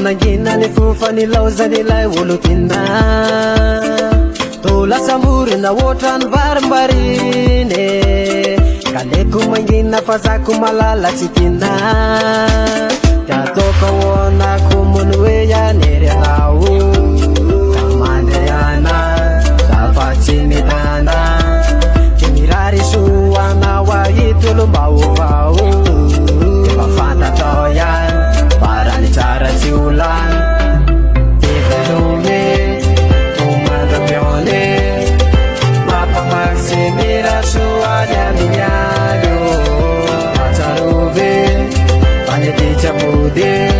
Nanginani fufani lauzani lai wulutina Tola samurina wotran varmbarine Kaleku mangina fasaku malala chitina Yatoka wona kumunwe ya nere lau Kamande yana Tafachini dana Kimirari suwana wa itulu mbau mbau Kefafanta toya Parani cara ciulan Tibelume Umandrapione Mapa maksimira suanya minyayo Macaruve Panyeticha bude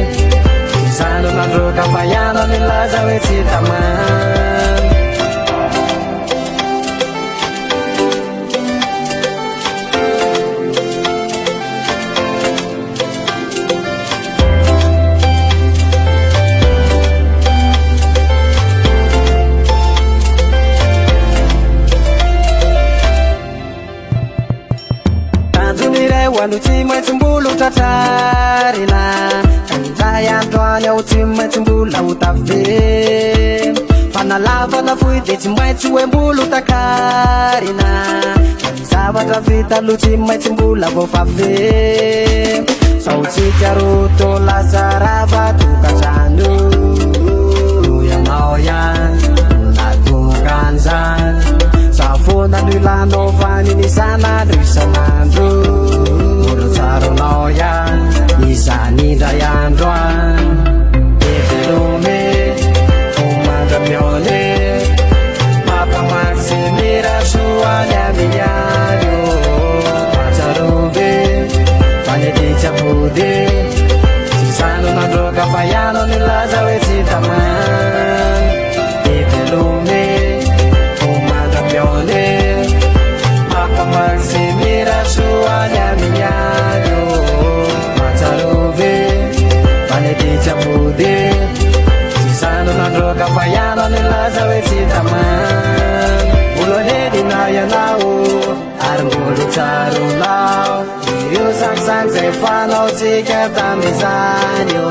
Sisano nandroka fayano nilaza wetsitaman Walutima timbulu tatarina Kanjaya tuanya utima timbula utafe Fanalava na fuide timbai tuembulu takarina Kanzawa tafita lutima timbula bofafe Sauti karuto la sarava tukachandu Nuya maoyan Natukanzan Safona nulano vani nisana drisanandru Sarunoyan, Nisani Dayandwan Evelume, Umandrapione Mapa maksimira suanya minyayo Macaruve, Panyeticha bude Sisano nandroka fayano nilaza wetsitaman Evelume, Umandrapione Mapa maksimira suanya minyayo Chamude Sisano nandroka fayano nilaza wetsitaman Ulone dinaya nao Armbulu charu lao Iriu sang sang zefano tika tamizanyo